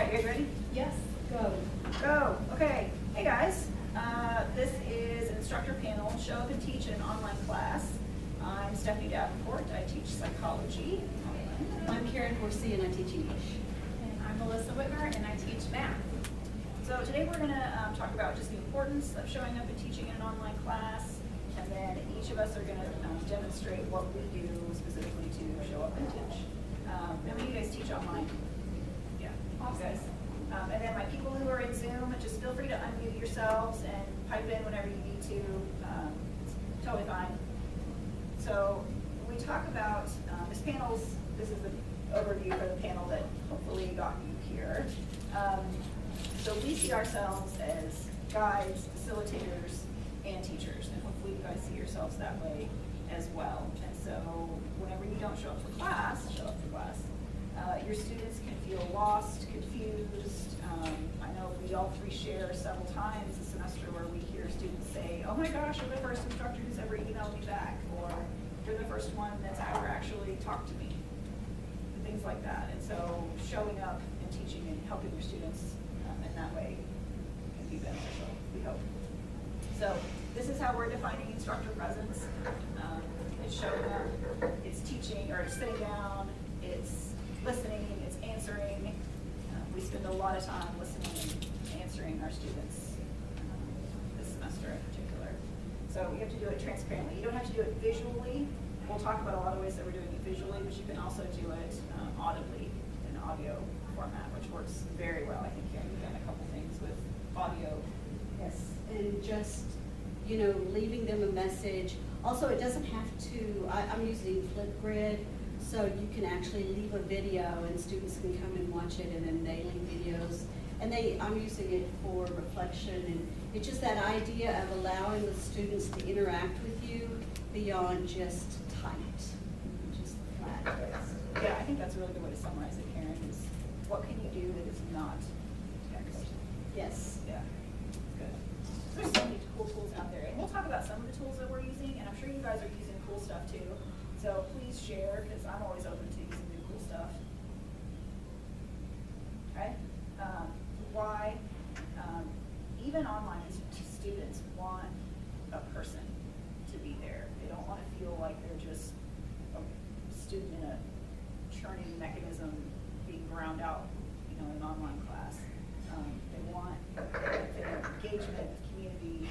right, you guys ready? Yes, go. Go. Okay. Hey guys. This is an instructor panel, Show Up and Teach in an online class. I'm Stephanie Davenport. I teach psychology. I'm Karen Horsey and I teach English. And I'm Melissa Whitmer and I teach math. So today we're going to talk about just the importance of showing up and teaching in an online class, and then each of us are going to demonstrate what we do specifically to show up and teach. How many of you guys teach online? Yeah, you guys. And then my people who are in Zoom, just feel free to unmute yourselves and pipe in whenever you need to. It's totally fine. So we talk about this is the overview for the panel that hopefully got you here. So we see ourselves as guides, facilitators, and teachers, and hopefully you guys see yourselves that way as well. And so whenever you don't show up for class, your students can feel lost, confused. I know we all three share several times a semester where we hear students say, oh my gosh, you're the first instructor who's ever emailed me back, or you're the first one that's ever actually talked to me, and things like that. And so showing up and teaching and helping your students in that way can be beneficial, we hope. So this is how we're defining instructor presence. It's showing up, it's teaching, or it's sitting down, it's listening, it's answering. We spend a lot of time listening and answering our students this semester in particular. So we have to do it transparently. You don't have to do it visually. We'll talk about a lot of ways that we're doing it visually, but you can also do it audibly in audio format, which works very well. I think Karen, you've done a couple things with audio. Yes, and just, leaving them a message. Also, it doesn't have to, I'm using Flipgrid, so you can actually leave a video and students can come and watch it, and then they leave videos. And I'm using it for reflection, and it's just that idea of allowing the students to interact with you beyond just typed, just flat text. Yeah, I think that's a really good way to summarize it, Karen, is what can you do that is not text? Yes. Yeah, good. There's so many cool tools out there, and we'll talk about some of the tools that we're using, and I'm sure you guys are using cool stuff too. So please share, because I'm always open to using new cool stuff. Okay? Why? Even online, students want a person to be there. They don't want to feel like they're just a student in a churning mechanism being ground out, in an online class. They want engagement, community.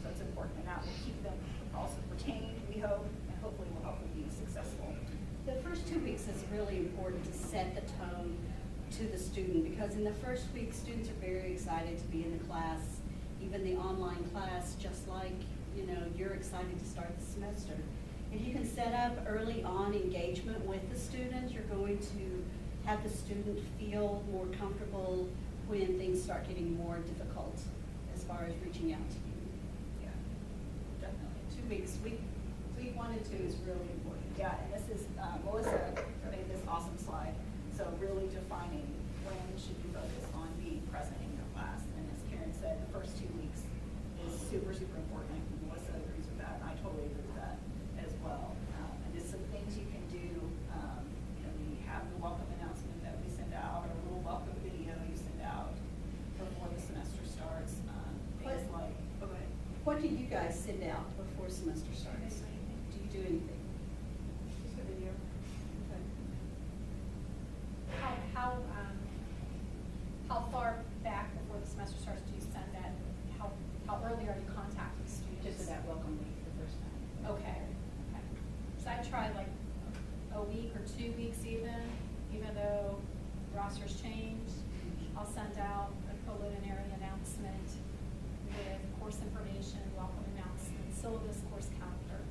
So it's important, and that will keep them also retained, we hope, and hopefully will help them be successful. The first 2 weeks is really important to set the tone to the student, because in the first week, students are very excited to be in the class, even the online class, just like, you're excited to start the semester. If you can set up early on engagement with the student, you're going to have the student feel more comfortable when things start getting more difficult as far as reaching out to you. Yeah, definitely. 2 weeks, week 1 and 2 is really important. Yeah, and this is, Melissa made this awesome slide. So really defining when should you focus on being present in your class. And as Karen said, the first 2 weeks is super, super important. I think Melissa agrees with that, and I totally agree with that as well. And just some things you can do, we have the welcome announcement that we send out, or a little welcome video you send out before the semester starts. Things like, go ahead. What do you guys send out before semester starts? Do you do anything? Just a video. Okay. How far back before the semester starts do you send that? How early are you contacting students? Just for that welcome week the first time. Okay. So I try like a week or 2 weeks even though rosters change. I'll send out a preliminary announcement with course information, welcome announcement, syllabus, course calendar.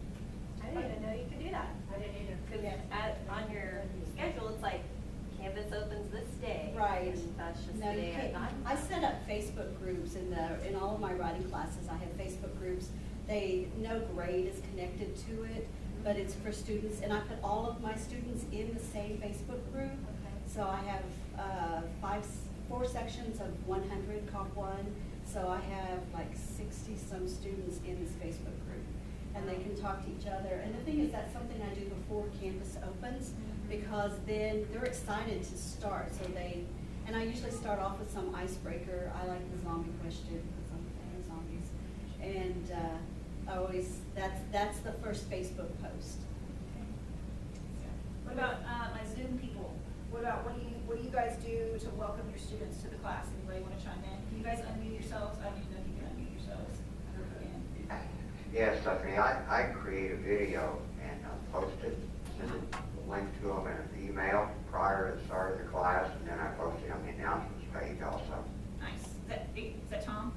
I didn't even know you could do that. I didn't either. Because on your schedule, it's like Canvas opens this day. Right. And that's just No, the you day I can't. got. I set up Facebook groups in all of my writing classes. I have Facebook groups. No grade is connected to it, but it's for students, and I put all of my students in the same Facebook group. Okay. So I have 4 sections of 100 Comp 1. So I have like 60 some students in this Facebook group. and they can talk to each other. And the thing is, that's something I do before Canvas opens, because then they're excited to start. So and I usually start off with some icebreaker. I like the zombie question, because I'm a fan of zombies. And that's the first Facebook post. What about my Zoom people? What do you guys do to welcome your students to the class? Anybody want to chime in? Can you guys unmute yourselves? I don't even know if you can unmute yourselves. I hope you can. Yes, Stephanie, I create a video and post it, send a link to them in an email prior to the start of the class, and then I post it on the announcements page also. Nice. Is that Tom?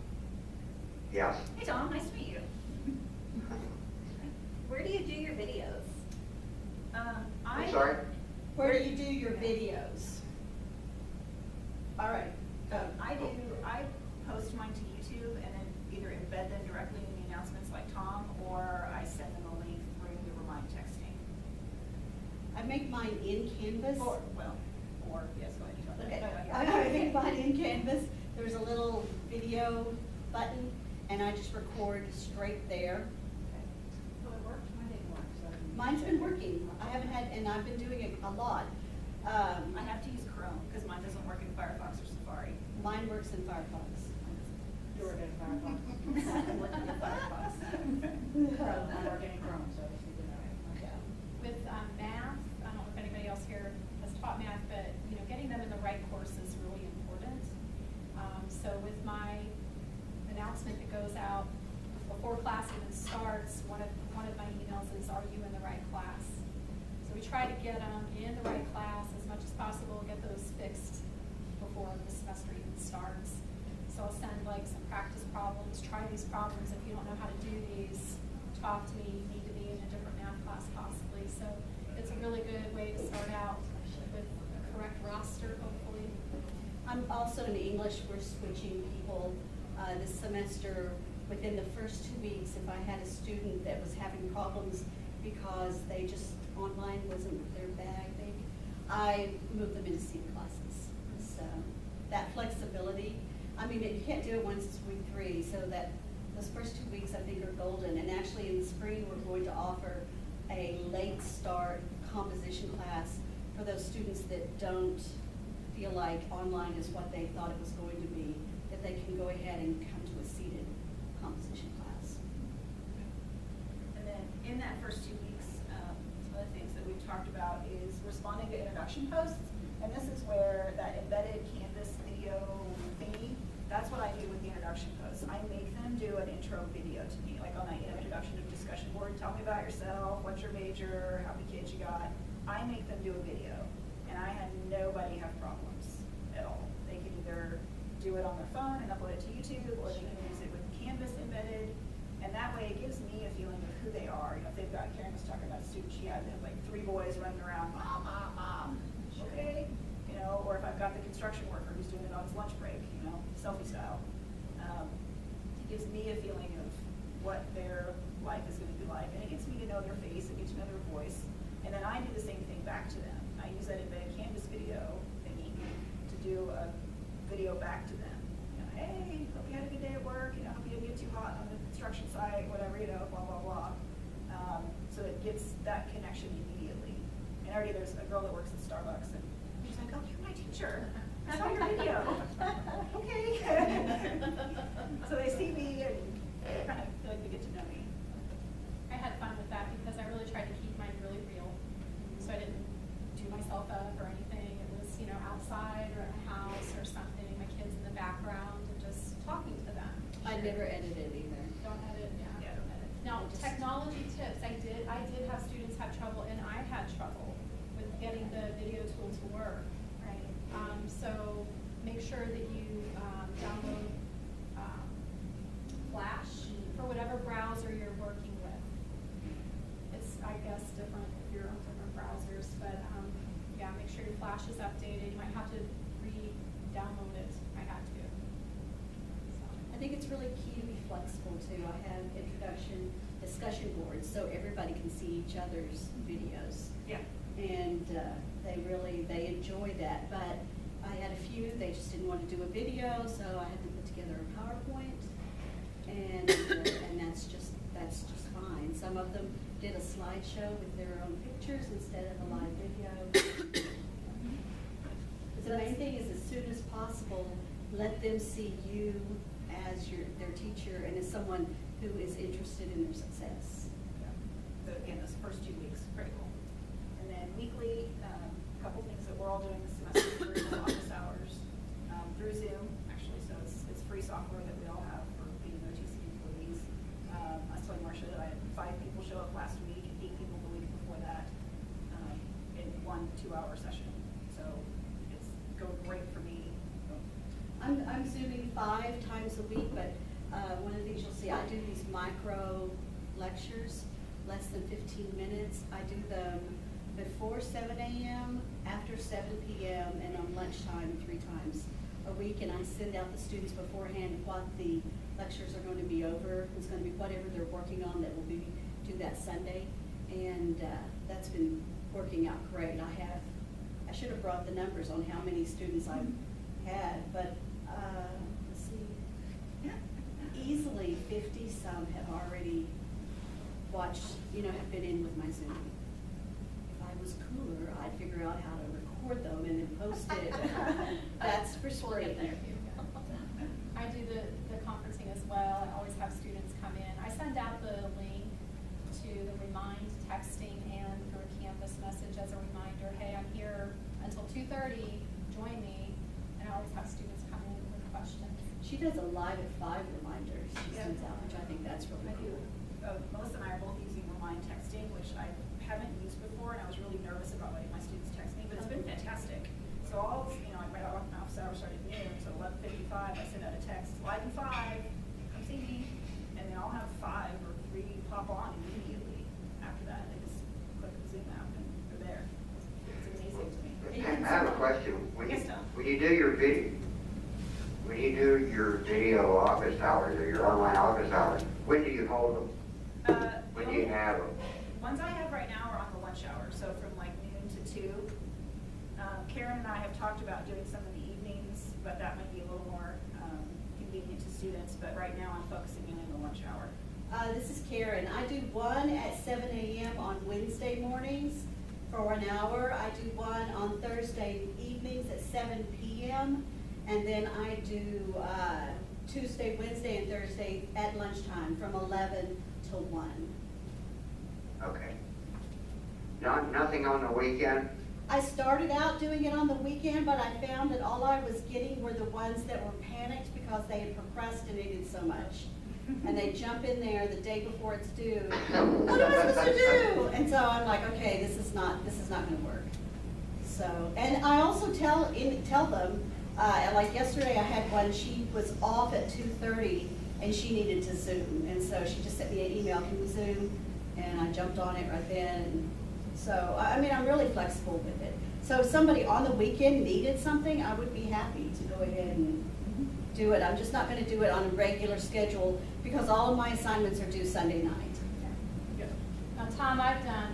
Yes. Hey Tom, nice to meet you. Where do you do your videos? I'm sorry? Where do you do your videos? All right. I post mine to YouTube and then either embed them directly in the announcements like Tom, or I send them a link through the remind texting. I make mine in Canvas. Or yes, go ahead. You Okay, go. I make mine in Canvas. There's a little video button, and I just record straight there. Well, it worked. Mine didn't work, so. Mine's been working. I haven't had, and I've been doing it a lot. I have to use Chrome because mine doesn't work in Firefox or Safari. Mine works in Firefox. You're in Firefox. I'm working in Firefox. Chrome, I'm working in Chrome, so just need to know. Yeah. With math, I don't know if anybody else here has taught math, but getting them in the right course is really important. So with my announcement that goes out before class even starts, one of my emails is, "Are you in the right class?" So we try to get them in the right class as much as possible, get those fixed before the semester even starts. So I'll send like some practice problems, try these problems. If you don't know how to do these, talk to me. You need to be in a different math class possibly. So it's a really good way to start out with a correct roster, hopefully. I'm also in English. We're switching people this semester. Within the first 2 weeks, if I had a student that was having problems because they just online wasn't their bag, I moved them into seated classes. So that flexibility. I mean, you can't do it once it's week 3, so that those first 2 weeks I think are golden. And actually in the spring we're going to offer a late start composition class for those students that don't feel like online is what they thought it was going to be, that they can go ahead and come to a seated composition class. And then in that first 2 weeks, some of the things that we've talked about is responding to introduction posts. And this is where that embedded Canvas video thingy, that's what I do with the introduction posts. I make them do an intro video to me, like on that introduction to discussion board. Tell me about yourself, what's your major, how many kids you got. I make them do a video, and I had nobody have problems at all. They can either do it on their phone and upload it to YouTube, or they can use it with Canvas embedded. And that way it gives me a feeling of who they are. If they've got, Karen was talking about a student she had, they have like 3 boys running around, mom, mom, mom, okay? Or if I've got the construction worker who's doing it on his lunch break, selfie style. It gives me a feeling of what their life is going to be like. And it gets me to know their face, it gets to know their voice. And then I do the same thing back to them. I use that embedded Canvas video thingy to do a video back to them. Hey, hope you had a good day at work, hope you didn't get too hot on the construction site, whatever, blah, blah, blah. So it gets that connection immediately. And already there's a girl that works at Starbucks, and she's like, "Oh, you're my teacher. I saw your video." Okay. So they see me and they kind of feel like they get to know me. I had fun with that because I really tried to keep mine really real. So I didn't do myself up or anything. It was, outside or at a house or something, my kids in the background and just talking to them. I never edited either. Don't edit, yeah. Yeah, don't edit. Now, technology tips, I did have students have trouble, and I had trouble with getting the video tool to work, right? So make sure that you download Flash for whatever browser you're working with. It's, I guess, different if you're on different browsers, but yeah, make sure your Flash is updated. You might have to re-download it. I had to. So. I think it's really key to be flexible too. I have introduction discussion boards so everybody can see each other's videos. Yeah. And they enjoy that. But I had a few, they just didn't want to do a video, so I had to put together a PowerPoint. and that's just fine. Some of them did a slideshow with their own pictures instead of a live video. The main thing is, as soon as possible, let them see you as their teacher and as someone who is interested in their success. So again, those first 2 weeks, critical. And then weekly, a couple things that we're all doing this semester, through office hours, through Zoom, actually, so it's free software that we all have for being OTC employees. I was telling Marcia that I had 5 people show up last week and 8 people the week before that, in 1 2-hour session. So it's going great for me. I'm Zooming 5 times a week, but one of the things you'll see, I do these micro lectures, less than 15 minutes. I do them before 7 a.m., after 7 p.m., and on lunchtime 3 times a week. And I send out the students beforehand what the lectures are going to be over. It's going to be whatever they're working on that will be due that Sunday. And that's been working out great. I should have brought the numbers on how many students I've had, but let's see, easily 50 some have already watched, have been in with my Zoom. If I was cooler, I'd figure out how to record them and then post it. That's for We'll free. get there. I do the conferencing as well. I always have students come in. I send out the link to the Remind texting and through a Canvas message as a reminder, hey, I'm here until 2:30, join me. And I always have students come in with questions. She does a live at 5 reminder she Yeah. sends out, which I think that's really I do. cool. Melissa and I are both using Remind texting, which I haven't used before, and I was really nervous about letting my students text me, but it's been fantastic. So I'll, my office hours start at noon, so 11:55, I send out a text, live in 5, come see me, and then I'll have 5 or 3 pop on immediately after that. They just click the Zoom app and they're there. It's amazing to me. I have a question. Yes, Tom. When you do your video office hours or your online office hours, when do you hold them? When do you have them? Ones I have right now are on the lunch hour, so from like noon to 2. Karen and I have talked about doing some in the evenings, but that might be a little more convenient to students, but right now I'm focusing in on the lunch hour. This is Karen. I do one at 7 a.m. on Wednesday mornings for 1 hour. I do one on Thursday evenings at 7 p.m. And then I do Tuesday, Wednesday, and Thursday at lunchtime from 11 till 1. Okay. Nothing on the weekend? I started out doing it on the weekend, but I found that all I was getting were the ones that were panicked because they had procrastinated so much. And they jump in there the day before it's due. What am I supposed to do? And so I'm like, okay, this is not going to work. So, and I also tell them, like yesterday I had one, she was off at 2:30 and she needed to Zoom. And so she just sent me an email, can we Zoom? And I jumped on it right then. And so, I mean, I'm really flexible with it. So if somebody on the weekend needed something, I would be happy to go ahead and do it. I'm just not going to do it on a regular schedule because all of my assignments are due Sunday night. Now, Tom,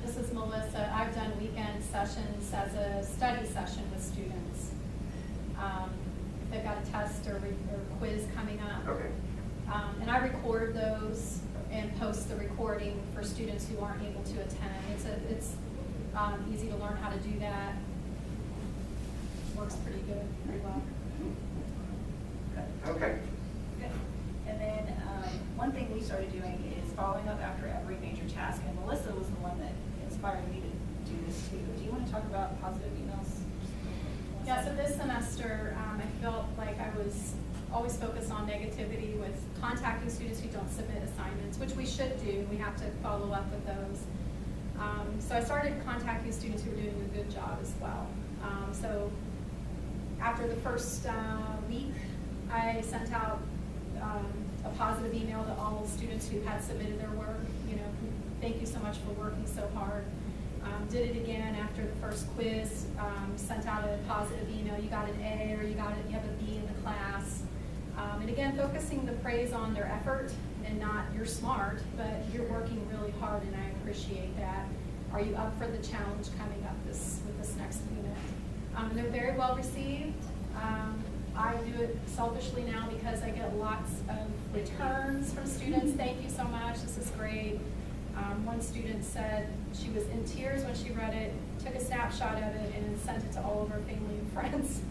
this is Melissa, I've done weekend sessions as a study session with students. If they've got a test or quiz coming up. Okay. And I record those and post the recording for students who aren't able to attend. It's easy to learn how to do that. Works pretty good, pretty well. Okay. Good. And then one thing we started doing is following up after every major task, and Melissa was the one that inspired me to do this too. Do you want to talk about positive emails? Yeah, so this semester, I felt like I was always focused on negativity with contacting students who don't submit assignments, which we should do. We have to follow up with those. So I started contacting students who were doing a good job as well. So after the first week, I sent out a positive email to all students who had submitted their work. Thank you so much for working so hard. Did it again after the first quiz, sent out a positive email, you got an A or you have a B in the class. And again, focusing the praise on their effort and not you're smart, but you're working really hard and I appreciate that. Are you up for the challenge coming up with this next unit? And they're very well received. I do it selfishly now because I get lots of returns from students. Thank you so much, this is great. One student said she was in tears when she read it, took a snapshot of it, and sent it to all of her family and friends.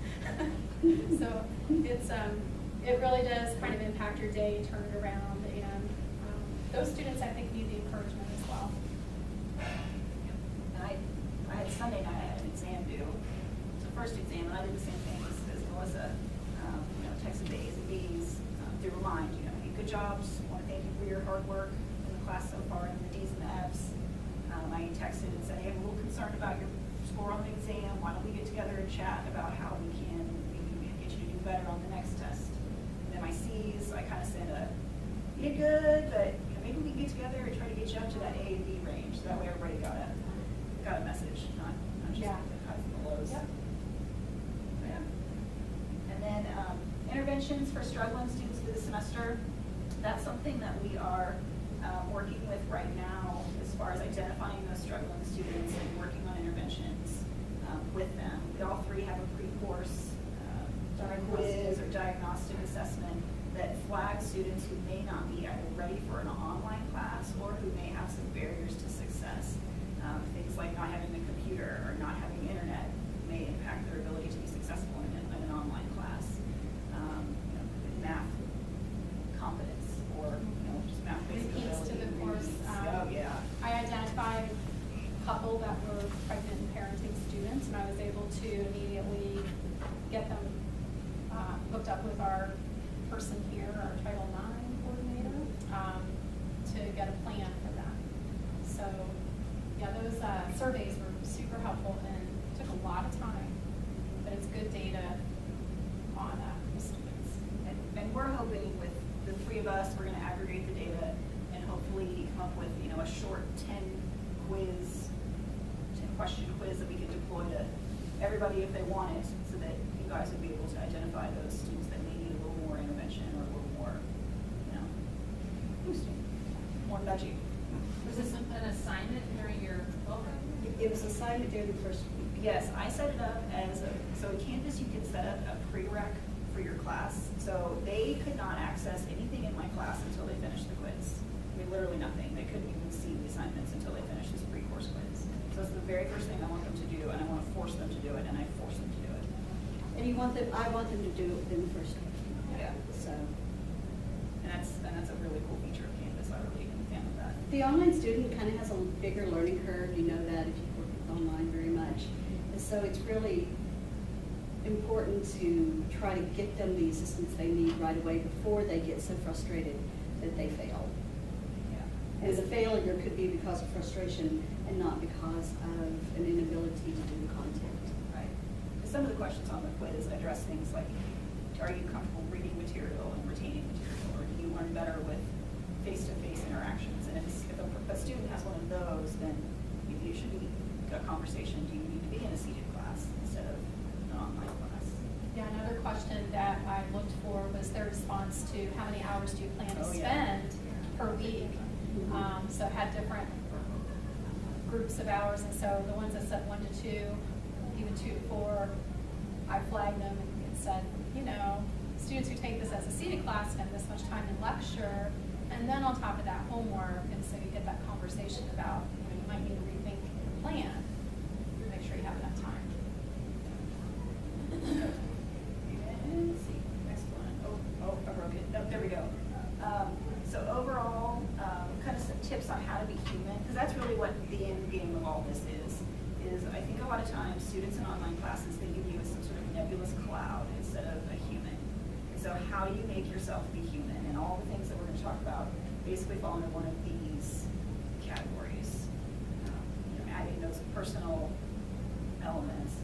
So it's, it really does kind of impact your day, turn it around, and those students, I think, need the encouragement as well. And I had Sunday night, I had an exam due. It's the first exam, and I did the same thing as Melissa. Texted the A's and B's to remind, hey, good jobs. I want to thank you for your hard work in the class so far, and the D's and the F's. I texted and said, hey, I'm a little concerned about your score on the exam. Why don't we get together and chat about how we can get you to do better on the next test? And then my C's, I kind of said, you did good, but maybe we can get together and try to get you up to that A and B range. So that way everybody got a message, not just Yeah. the highs and the lows. Yep. And then interventions for struggling students through the semester. That's something that we are working with right now as far as identifying those struggling students and working on interventions with them. We all three have a pre-course quiz or diagnostic assessment that flags students who may not be either ready for an online class or who may have some barriers to success. Things like not having a computer or not having internet may impact their ability to be successful in an online class. Math competence or just math-based The keys to the ability. course. Oh, yeah. I identified a couple that were pregnant and parenting students, and I was able to immediately get them hooked up with our person here, our Title IX coordinator, to get a plan for them. So, yeah, those surveys were super helpful and took a lot of time, but it's good data on the students. And we're hoping with the three of us, we're gonna aggregate the data and hopefully come up with, a short 10 question quiz that we can deploy to everybody if they want it, so that you guys would be able to identify those students that may need a little more intervention or a little more, boosting, more nudging. Was this an assignment during your program? It was assigned during the first week. Yes, I set it up as so in Canvas you can set up a prereq for your class. So they could not access anything in my class until they finished the quiz. I mean, literally nothing. They couldn't even see the assignments until they finished this pre-course quiz. So it's the very first thing I want them to do, and I want to force them to do it, and I force them to do it. And I want them to do it within the first week. Yeah. So. And that's a really cool feature of Canvas. I really am a fan of that. The online student kind of has a bigger learning curve, you know that if you work with online very much. And so it's really important to try to get them the assistance they need right away before they get so frustrated that they fail. Yeah. And the failure could be because of frustration and not because of an inability to do the content. Right. Some of the questions on the quiz address things like, are you comfortable reading material and retaining material, or do you learn better with face-to-face interactions? And if a student has one of those, then you should be a conversation. Do you need to be in a seated class instead of an online class? Yeah, another question that I looked for was their response to how many hours do you plan to Oh, yeah. spend per week? So it had different groups of hours, and so the ones that said 1 to 2, even 2 to 4, I flagged them and said, students who take this as a seated class spend this much time in lecture, and then on top of that homework, and so you get that conversation about, you might need to rethink your plan, make sure you have enough time. And let's see, next one. Oh, I broke it. Nope, there we go. So overall, kind of some tips on how to be human, because that's really what the end game of all this is I think a lot of times students in online classes think of you as some sort of nebulous cloud instead of a human. And so how do you make yourself be human? And all the things that we're going to talk about basically fall into one of these categories. Adding those personal elements,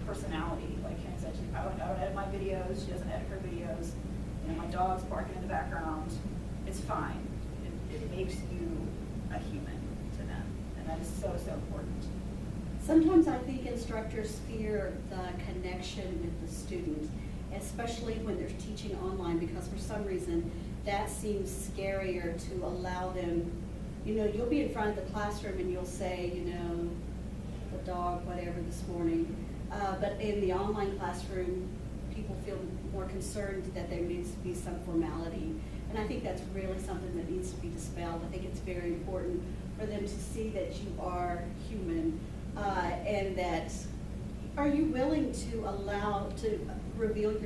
personality, like Karen said, I don't edit my videos, she doesn't edit her videos, my dog's barking in the background. It's fine. It makes you a human to them, and that is so important. Sometimes I think instructors fear the connection with the student, especially when they're teaching online, because for some reason that seems scarier to allow them. You'll be in front of the classroom and you'll say, the dog, whatever this morning. But in the online classroom, people feel more concerned that there needs to be some formality. And I think that's really something that needs to be dispelled. I think it's very important for them to see that you are human, and that, are you willing to allow, to reveal your